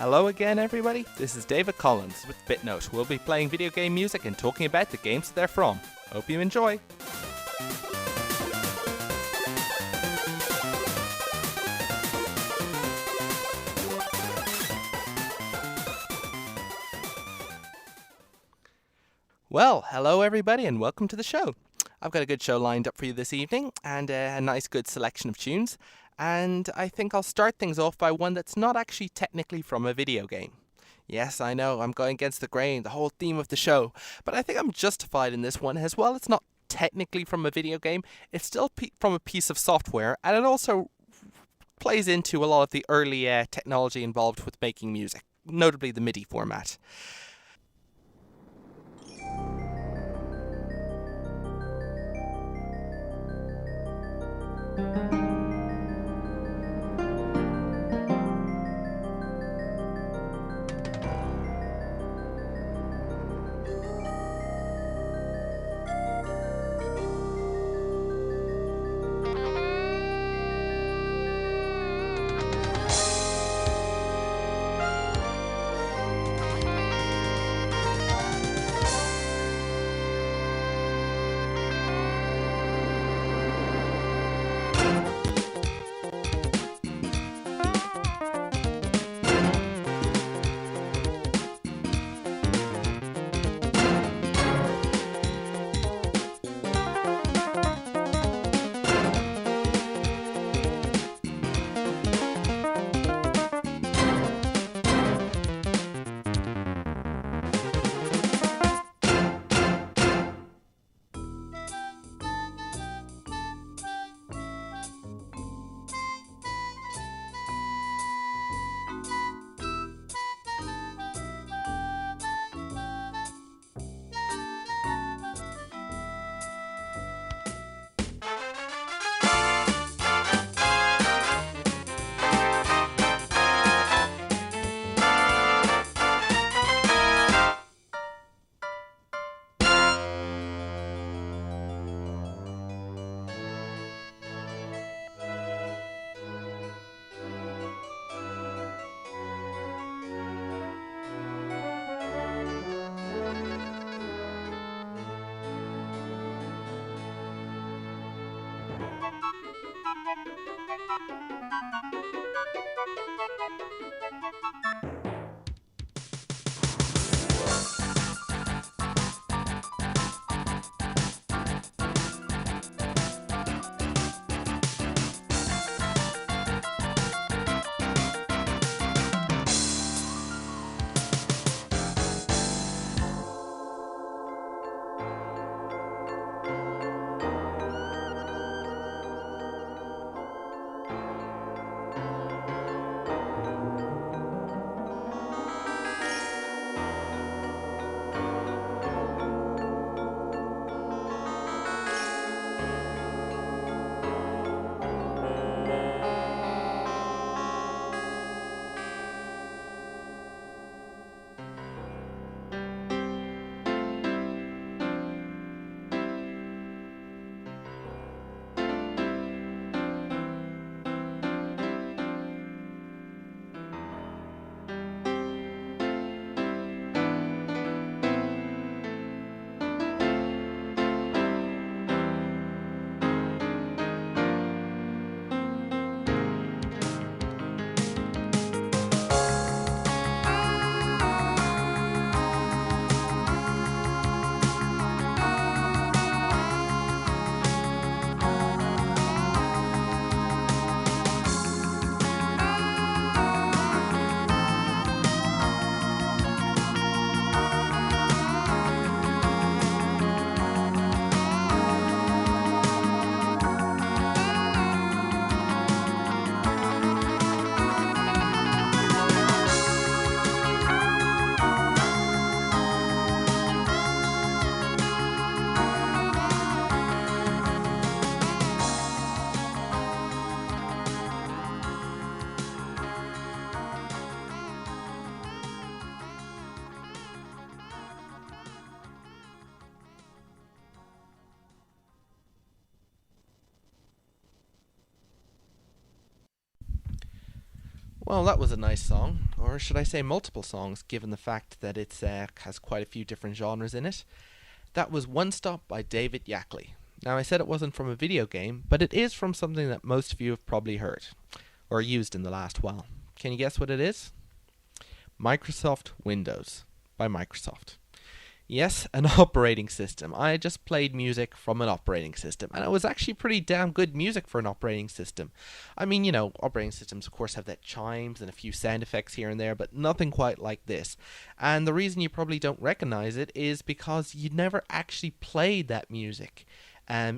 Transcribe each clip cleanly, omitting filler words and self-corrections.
Hello again, everybody. This is David Collins with BitNote. We'll be playing video game music and talking about the games they're from. Hope you enjoy. Well, hello everybody and welcome to the show. I've got a good show lined up for you this evening and a nice good selection of tunes. And I think I'll start things off by one that's not actually technically from a video game. Yes, I know, I'm going against the grain, the whole theme of the show, but I think I'm justified in this one as well. It's not technically from a video game, it's still from a piece of software, and it also plays into a lot of the early technology involved with making music, notably the MIDI format. Well, that was a nice song, or should I say multiple songs, given the fact that it has quite a few different genres in it. That was One Stop by David Yackley. Now, I said it wasn't from a video game, but it is from something that most of you have probably heard, or used in the last while. Can you guess what it is? Microsoft Windows by Microsoft. Yes, an operating system. I just played music from an operating system, and it was actually pretty damn good music for an operating system. I mean, operating systems, of course, have that chimes and a few sound effects here and there, but nothing quite like this. And the reason you probably don't recognize it is because you never actually played that music.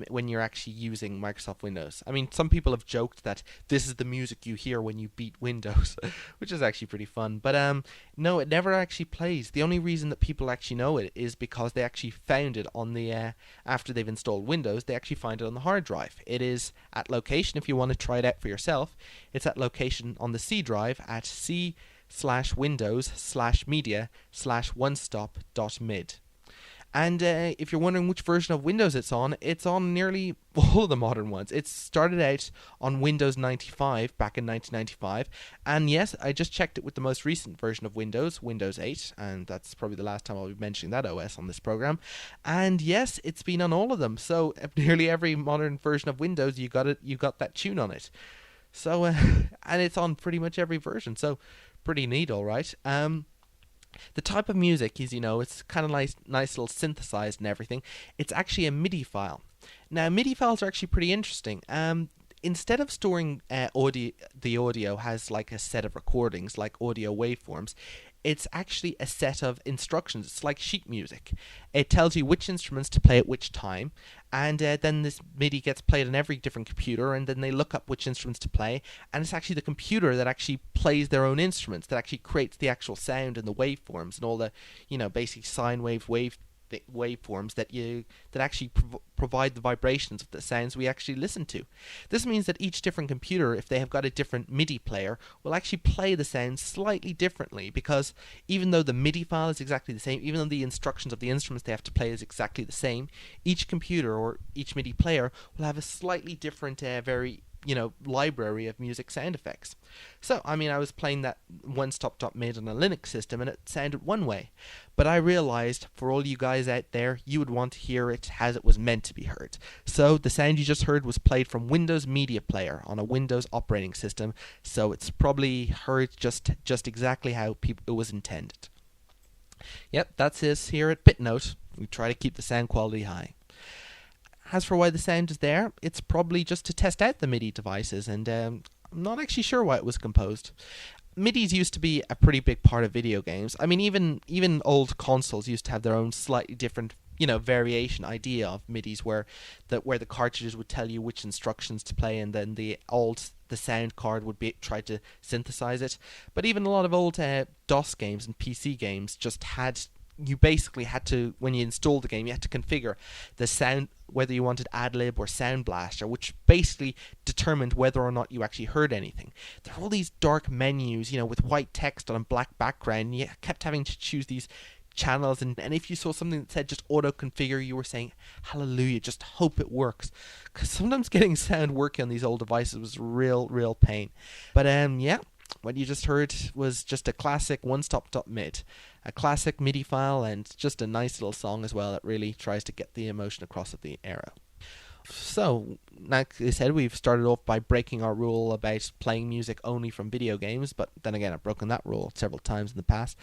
When you're actually using Microsoft Windows. I mean, some people have joked that this is the music you hear when you beat Windows, which is actually pretty fun. But no, it never actually plays. The only reason that people actually know it is because they actually found it on the, after they've installed Windows, they actually find it on the hard drive. It is at location, if you want to try it out for yourself, it's at location on the C drive at c/windows/media/onestop.mid. And if you're wondering which version of Windows it's on nearly all of the modern ones. It started out on Windows 95 back in 1995. And yes, I just checked it with the most recent version of Windows, Windows 8. And that's probably the last time I'll be mentioning that OS on this program. And yes, it's been on all of them. So nearly every modern version of Windows, you got that tune on it. So, and it's on pretty much every version. So pretty neat, all right. The type of music is, it's kind of nice little synthesized and everything. It's actually a MIDI file. Now, MIDI files are actually pretty interesting. Instead of storing audio, the audio has like a set of recordings, like audio waveforms. It's actually a set of instructions. It's like sheet music. It tells you which instruments to play at which time, and then this MIDI gets played on every different computer, and then they look up which instruments to play, and it's actually the computer that actually plays their own instruments, that actually creates the actual sound and the waveforms and all the, basic sine waves, waveforms that actually provide the vibrations of the sounds we actually listen to. This means that each different computer, if they have got a different MIDI player, will actually play the sounds slightly differently, because even though the MIDI file is exactly the same, even though the instructions of the instruments they have to play is exactly the same, each computer or each MIDI player will have a slightly different library of music sound effects. So, I was playing that onestop.mid on a Linux system and it sounded one way. But I realized, for all you guys out there, you would want to hear it as it was meant to be heard. So, the sound you just heard was played from Windows Media Player on a Windows operating system, so it's probably heard just exactly how it was intended. Yep, that's us here at BitNote. We try to keep the sound quality high. As for why the sound is there, it's probably just to test out the MIDI devices, and I'm not actually sure why it was composed. MIDIs used to be a pretty big part of video games. I mean, even old consoles used to have their own slightly different, variation idea of MIDIs, where the cartridges would tell you which instructions to play, and then the sound card would try to synthesize it. But even a lot of old DOS games and PC games just you basically had to, when you installed the game, you had to configure the sound, whether you wanted ad-lib or sound blaster, which basically determined whether or not you actually heard anything. There were all these dark menus, with white text on a black background, and you kept having to choose these channels, and if you saw something that said just auto-configure, you were saying, hallelujah, just hope it works. Because sometimes getting sound working on these old devices was real pain. But yeah, what you just heard was just a classic onestop.mid. A classic MIDI file, and just a nice little song as well that really tries to get the emotion across of the era. So, like I said, we've started off by breaking our rule about playing music only from video games, but then again, I've broken that rule several times in the past.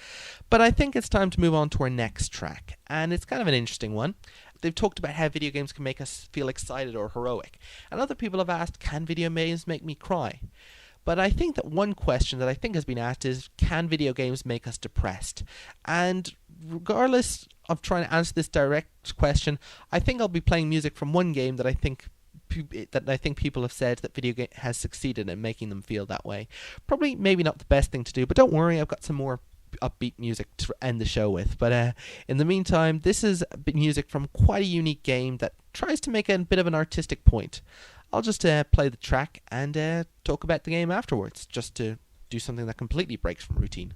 But I think it's time to move on to our next track, and it's kind of an interesting one. They've talked about how video games can make us feel excited or heroic, and other people have asked, can video games make me cry? But I think that one question that I think has been asked is, can video games make us depressed? And regardless of trying to answer this direct question, I think I'll be playing music from one game that I think people have said that video game has succeeded in making them feel that way. Probably maybe not the best thing to do, but don't worry, I've got some more upbeat music to end the show with. But in the meantime, this is music from quite a unique game that tries to make a bit of an artistic point. I'll just play the track and talk about the game afterwards, just to do something that completely breaks from routine.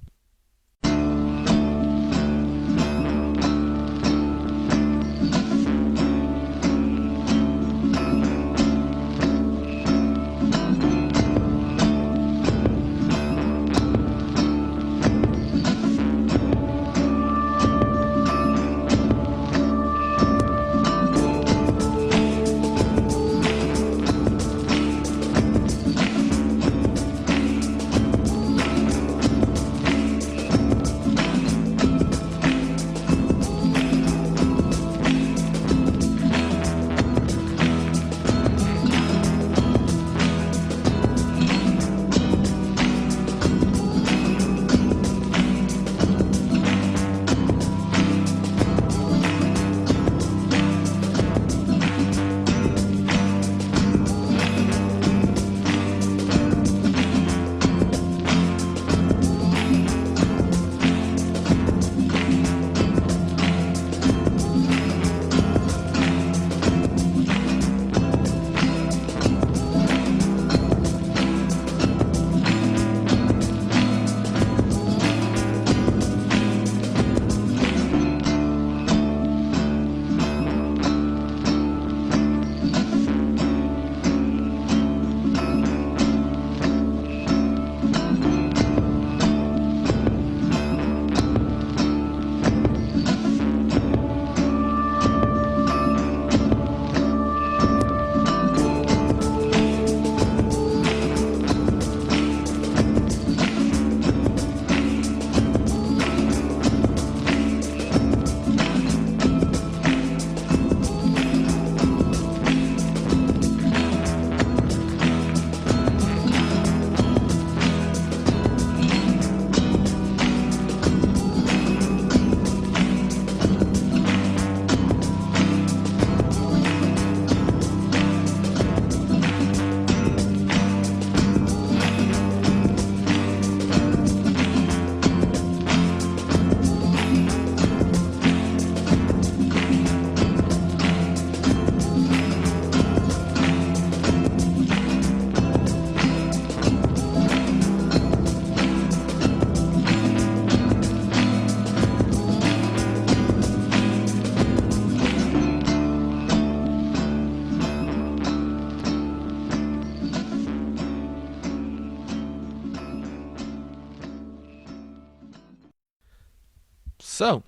So,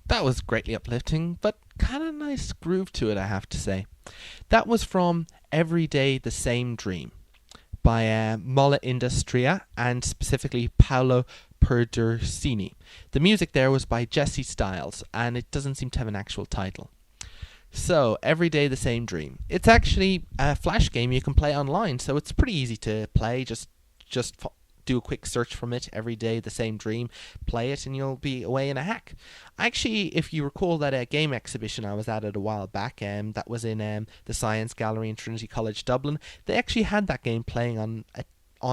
that was greatly uplifting, but kind of nice groove to it, I have to say. That was from Every Day the Same Dream by Molla Industria and specifically Paolo Perdursini. The music there was by Jesse Styles, and it doesn't seem to have an actual title. So, Every Day the Same Dream. It's actually a flash game you can play online, so it's pretty easy to play. Just do a quick search from it, Every Day the Same Dream, play it, and you'll be away in a hack. Actually, if you recall that game exhibition I was at a while back, that was in the Science Gallery in Trinity College Dublin, they actually had that game playing on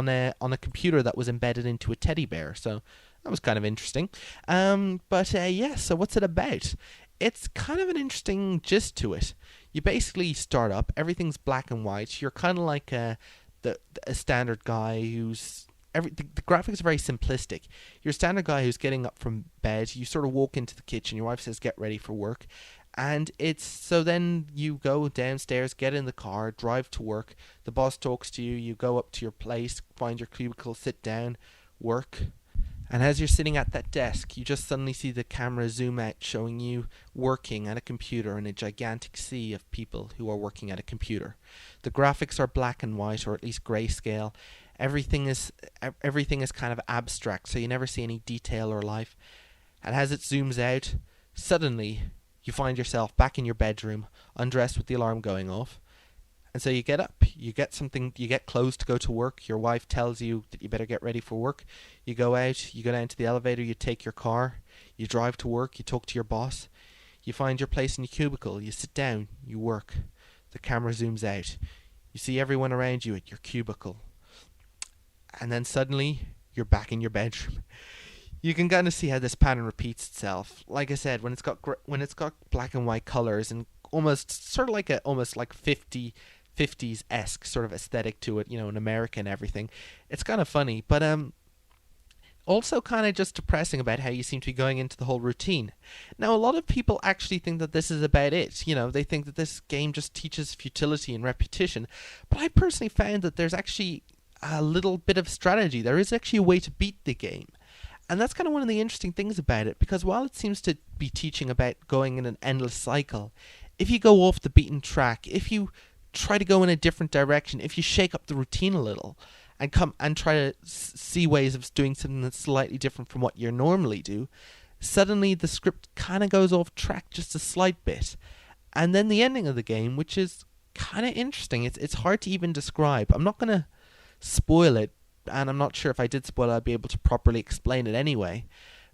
a computer that was embedded into a teddy bear, so that was kind of interesting. So what's it about? It's kind of an interesting gist to it. You basically start up, everything's black and white. You're kind of like a standard guy who's the graphics are very simplistic. You're a standard guy who's getting up from bed. You sort of walk into the kitchen. Your wife says, "Get ready for work," and then you go downstairs, get in the car, drive to work. The boss talks to you. You go up to your place, find your cubicle, sit down, work. And as you're sitting at that desk, you just suddenly see the camera zoom out, showing you working at a computer in a gigantic sea of people who are working at a computer. The graphics are black and white, or at least grayscale. Everything is kind of abstract, so you never see any detail or life. And as it zooms out, suddenly you find yourself back in your bedroom, undressed with the alarm going off. And so you get up, you get clothes to go to work. Your wife tells you that you better get ready for work. You go out, you go down to the elevator, you take your car, you drive to work, you talk to your boss. You find your place in your cubicle, you sit down, you work. The camera zooms out. You see everyone around you at your cubicle. And then suddenly, you're back in your bedroom. You can kind of see how this pattern repeats itself. Like I said, when it's got black and white colors and almost like 50s-esque sort of aesthetic to it, in America and everything. It's kind of funny, but also kind of just depressing about how you seem to be going into the whole routine. Now, a lot of people actually think that this is about it. They think that this game just teaches futility and repetition. But I personally found that there's actually a little bit of strategy. There is actually a way to beat the game. And that's kind of one of the interesting things about it, because while it seems to be teaching about going in an endless cycle, if you go off the beaten track, if you try to go in a different direction, if you shake up the routine a little and try to see ways of doing something that's slightly different from what you normally do, suddenly the script kind of goes off track just a slight bit. And then the ending of the game, which is kind of interesting, it's hard to even describe. I'm not going to spoil it, and I'm not sure if I did spoil it, I'd be able to properly explain it anyway.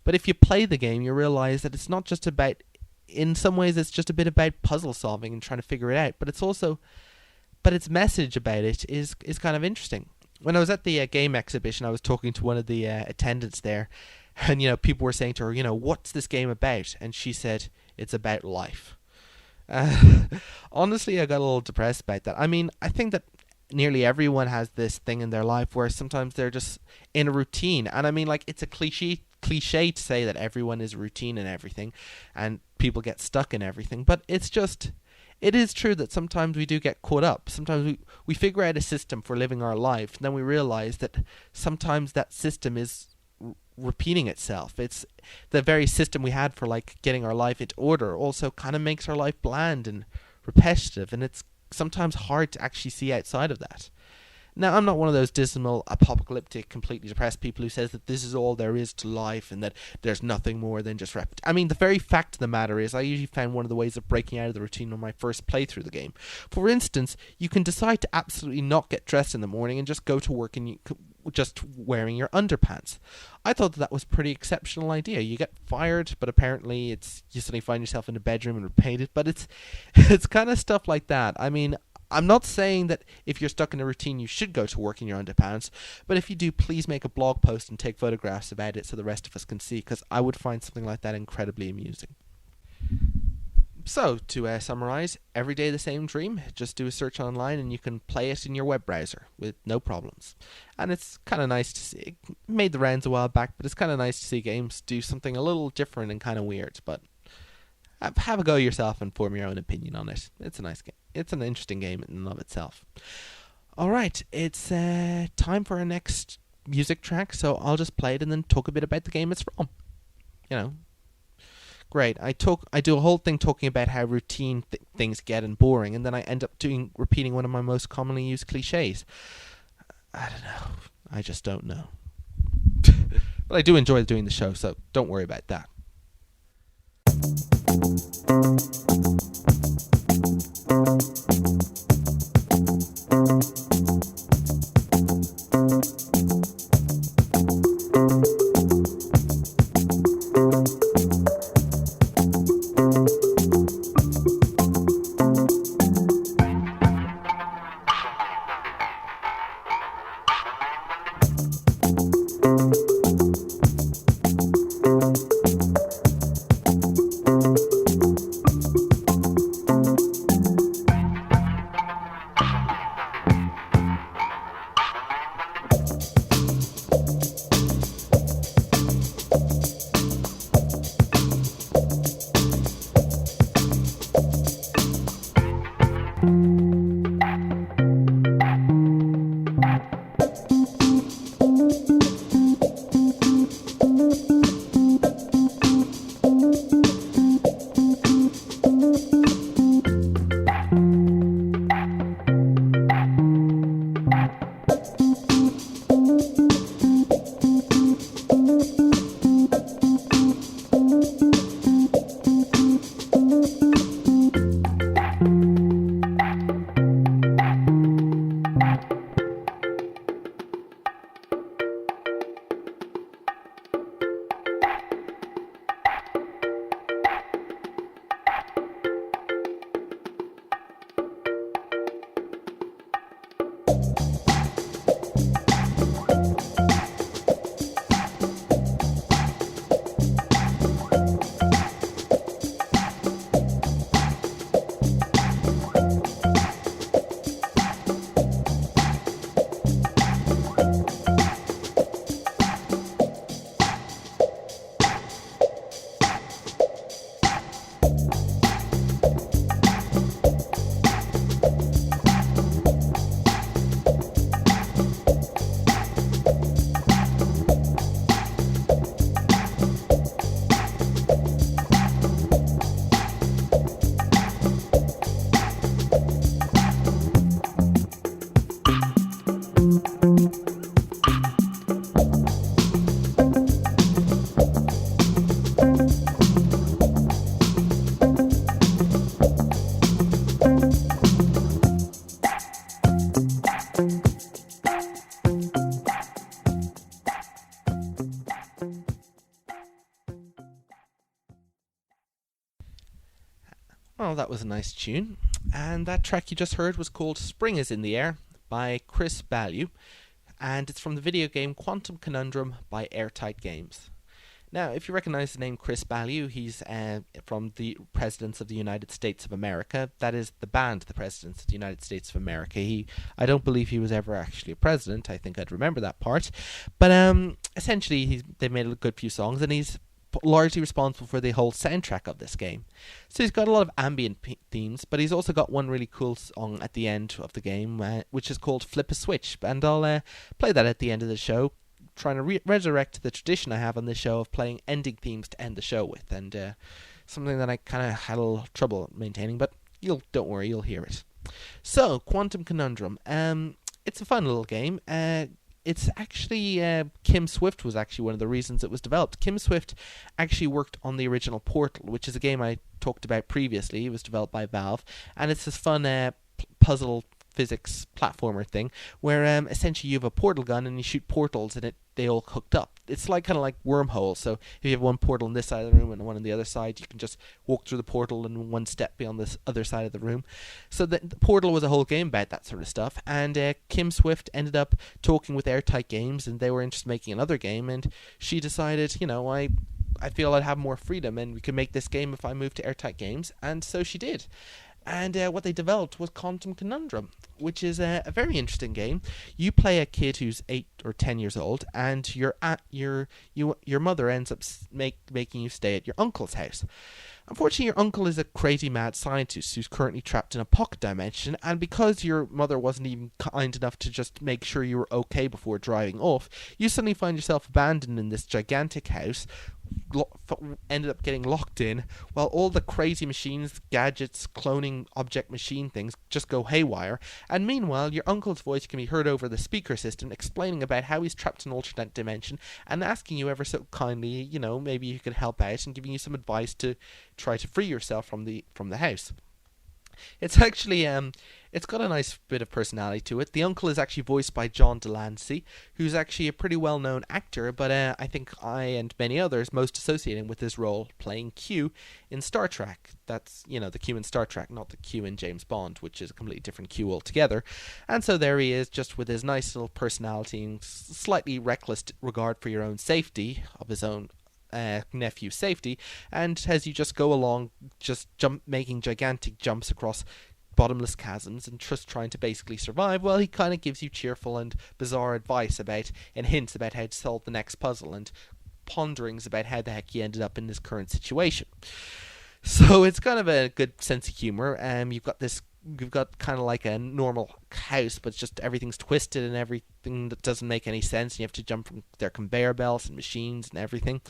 But if you play the game, you realize that it's not just about, in some ways it's just a bit about puzzle solving and trying to figure it out, but its message about it is kind of interesting. When I was at the game exhibition, I was talking to one of the attendants there, and people were saying to her, what's this game about? And she said, it's about life. Honestly, I got a little depressed about that. I mean, I think that nearly everyone has this thing in their life where sometimes they're just in a routine, and I mean, like, it's a cliche to say that everyone is routine and everything, and people get stuck in everything, but it is true that sometimes we do get caught up. Sometimes we figure out a system for living our life, and then we realize that sometimes that system is repeating itself. It's the very system we had for like getting our life into order also kind of makes our life bland and repetitive, and it's sometimes hard to actually see outside of that. Now, I'm not one of those dismal, apocalyptic, completely depressed people who says that this is all there is to life and that there's nothing more than just I mean, the very fact of the matter is I usually found one of the ways of breaking out of the routine on my first playthrough of the game. For instance, you can decide to absolutely not get dressed in the morning and just go to work and just wearing your underpants. I thought that was a pretty exceptional idea. You get fired, but apparently you suddenly find yourself in a bedroom and repainted, but it's kind of stuff like that. I mean, I'm not saying that if you're stuck in a routine you should go to work in your underpants, but if you do, please make a blog post and take photographs about it so the rest of us can see, because I would find something like that incredibly amusing. So, to summarize, Every Day the Same Dream, just do a search online and you can play it in your web browser with no problems. And it's kind of nice to see. It made the rounds a while back, but it's kind of nice to see games do something a little different and kind of weird, but have a go yourself and form your own opinion on it. It's a nice game. It's an interesting game in and of itself. Alright, it's time for our next music track, so I'll just play it and then talk a bit about the game it's from. great. I do a whole thing talking about how routine things get and boring, and then I end up repeating one of my most commonly used cliches. I don't know. I just don't know. But I do enjoy doing the show, so don't worry about that. Well, that was a nice tune. And that track you just heard was called Spring is in the Air by Chris Ballew. And it's from the video game Quantum Conundrum by Airtight Games. Now, if you recognize the name Chris Ballew, he's from the Presidents of the United States of America. That is the band, the Presidents of the United States of America. I don't believe he was ever actually a president. I think I'd remember that part. But essentially, they've made a good few songs, and he's largely responsible for the whole soundtrack of this game. So he's got a lot of ambient themes, but he's also got one really cool song at the end of the game, which is called Flip a Switch. And I'll play that at the end of the show, trying to resurrect the tradition I have on this show of playing ending themes to end the show with, and something that I kind of had a little trouble maintaining, but don't worry, you'll hear it. So, Quantum Conundrum. It's a fun little game. It's actually, Kim Swift was actually one of the reasons it was developed. Kim Swift actually worked on the original Portal, which is a game I talked about previously. It was developed by Valve, and it's this fun puzzle physics platformer thing where essentially you have a portal gun and you shoot portals and they all hooked up. It's kind of like Wormhole. So if you have one portal on this side of the room and one on the other side, you can just walk through the portal and one step beyond this other side of the room. So the Portal was a whole game about that sort of stuff, and Kim Swift ended up talking with Airtight Games, and they were interested in making another game, and she decided, I feel I'd have more freedom and we could make this game if I moved to Airtight Games, and so she did. And what they developed was Quantum Conundrum, which is a very interesting game. You play a kid who's 8 or 10 years old, and your mother ends up making you stay at your uncle's house. Unfortunately, your uncle is a crazy mad scientist who's currently trapped in a pocket dimension, and because your mother wasn't even kind enough to just make sure you were okay before driving off, you suddenly find yourself abandoned in this gigantic house ended up getting locked in, while all the crazy machines, gadgets, cloning object machine things just go haywire. And meanwhile, your uncle's voice can be heard over the speaker system explaining about how he's trapped in an alternate dimension and asking you ever so kindly, maybe you could help out and giving you some advice to try to free yourself from the house. It's actually it's got a nice bit of personality to it. The uncle is actually voiced by John Delancey, who's actually a pretty well-known actor, but I think I and many others most associate him with his role playing Q in Star Trek. That's, the Q in Star Trek, not the Q in James Bond, which is a completely different Q altogether. And so there he is, just with his nice little personality and slightly reckless regard for your own safety, of his own nephew's safety, and as you just go along, just making gigantic jumps across bottomless chasms and just trying to basically survive, well, he kind of gives you cheerful and bizarre advice about and hints about how to solve the next puzzle and ponderings about how the heck he ended up in this current situation. So it's kind of a good sense of humor. You've got kind of like a normal house, but it's just everything's twisted and everything that doesn't make any sense. And you have to jump from their conveyor belts and machines and everything.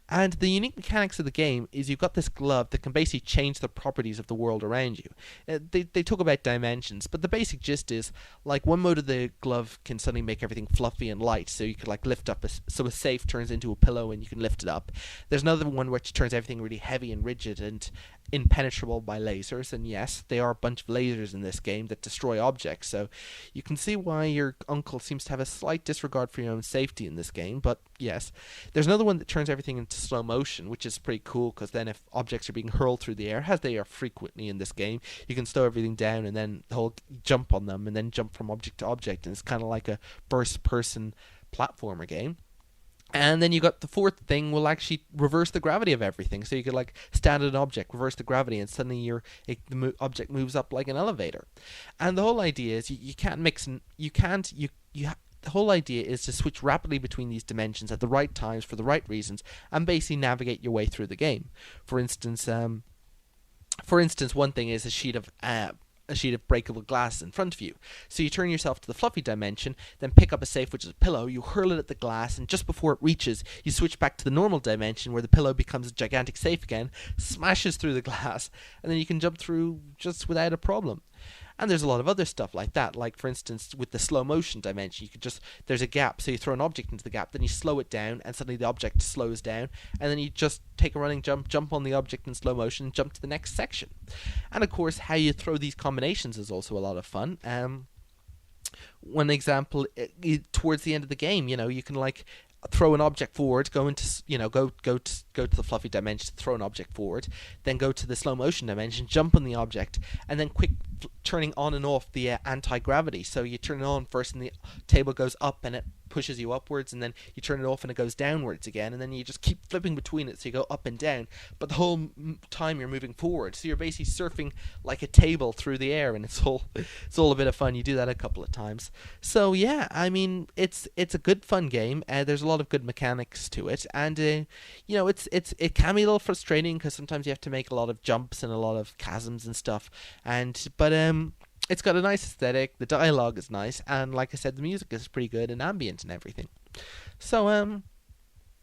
And the unique mechanics of the game is you've got this glove that can basically change the properties of the world around you. They talk about dimensions, but the basic gist is, like, one mode of the glove can suddenly make everything fluffy and light, so you could like lift up so a safe turns into a pillow and you can lift it up. There's another one which turns everything really heavy and rigid and impenetrable by lasers, and yes, they are a bunch of lasers in this game that destroy objects, so you can see why your uncle seems to have a slight disregard for your own safety in this game. But yes, there's another one that turns everything into slow motion, which is pretty cool, because then if objects are being hurled through the air, as they are frequently in this game, you can slow everything down and then jump on them and then jump from object to object, and it's kind of like a first person platformer game. And then you got the fourth thing will actually reverse the gravity of everything. So you could like stand at an object, reverse the gravity, and suddenly the object moves up like an elevator. And the whole idea is you can't mix and the whole idea is to switch rapidly between these dimensions at the right times for the right reasons, and basically navigate your way through the game. For instance, one thing is a sheet of breakable glass in front of you. So you turn yourself to the fluffy dimension, then pick up a safe, which is a pillow, you hurl it at the glass, and just before it reaches, you switch back to the normal dimension where the pillow becomes a gigantic safe again, smashes through the glass, and then you can jump through just without a problem. And there's a lot of other stuff like that. Like, for instance, with the slow motion dimension, there's a gap, so you throw an object into the gap, then you slow it down, and suddenly the object slows down, and then you just take a running jump on the object in slow motion, and jump to the next section. And of course, how you throw these combinations is also a lot of fun. One example, towards the end of the game, you can like throw an object forward, go to the fluffy dimension, throw an object forward, then go to the slow motion dimension, jump on the object, and then quick turning on and off the anti-gravity. So you turn it on first and the table goes up and it pushes you upwards, and then you turn it off and it goes downwards again, and then you just keep flipping between it, so you go up and down, but the whole time you're moving forward, so you're basically surfing like a table through the air, and it's all a bit of fun. You do that a couple of times. So yeah, I mean, it's a good fun game. There's a lot of good mechanics to it, and it can be a little frustrating because sometimes you have to make a lot of jumps and a lot of chasms and stuff, but it's got a nice aesthetic, the dialogue is nice, and like I said, the music is pretty good and ambient and everything. So,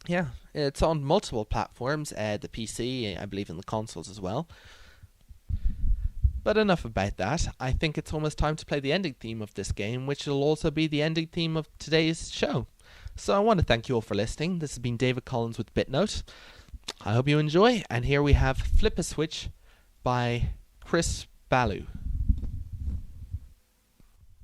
yeah, it's on multiple platforms, the PC, I believe in the consoles as well. But enough about that. I think it's almost time to play the ending theme of this game, which will also be the ending theme of today's show. So I want to thank you all for listening. This has been David Collins with BitNote. I hope you enjoy, and here we have Flip a Switch by Chris Ballou.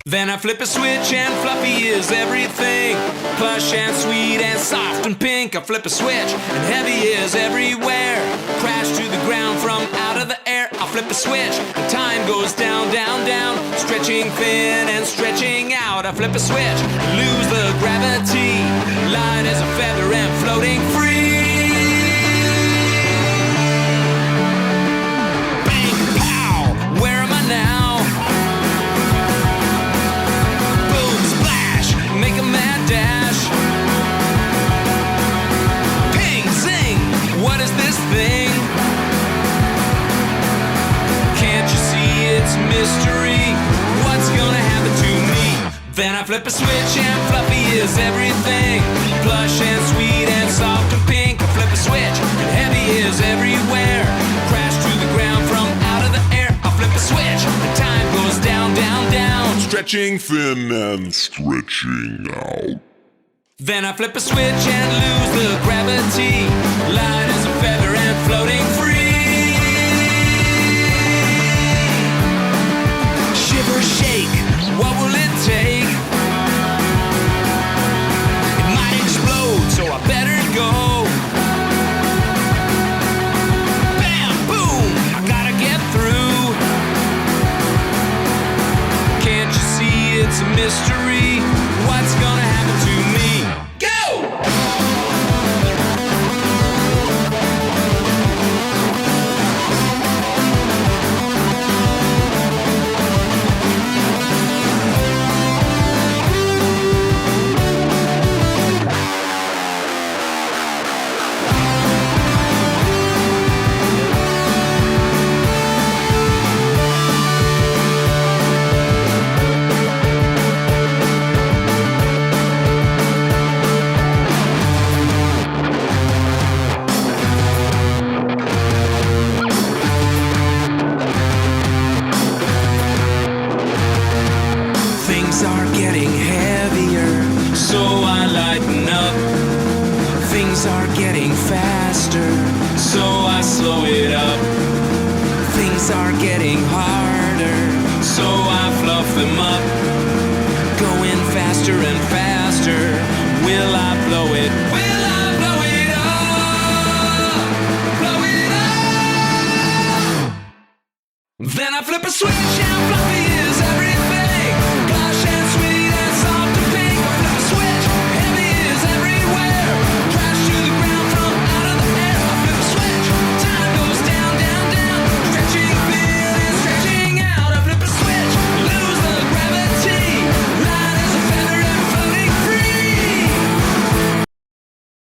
Then I flip a switch and fluffy is everything. Plush and sweet and soft and pink. I flip a switch and heavy is everywhere. Crash to the ground from out of the air. I flip a switch and time goes down, down, down. Stretching thin and stretching out. I flip a switch and lose the gravity. Light as a feather and floating free. Bang, pow, where am I now? Make a mad dash. Ping, zing, what is this thing? Can't you see it's mystery? What's gonna happen to me? Then I flip a switch and fluffy is everything. Plush and sweet and soft and pink. I flip a switch stretching thin and stretching out. Then I flip a switch and lose the gravity. Light as a feather and floating free. Shiver, shake, what will it take? It might explode, so I better go. Bam, boom, I gotta get through. Can't you see it's a mystery? What's gonna happen to me? Things are getting heavier, so I lighten up. Things are getting faster, so I slow it up. Things are getting harder, so I fluff them up. Going faster and faster, will I blow it? Will I blow it up? Blow it up! Then I flip a switch and fluff it.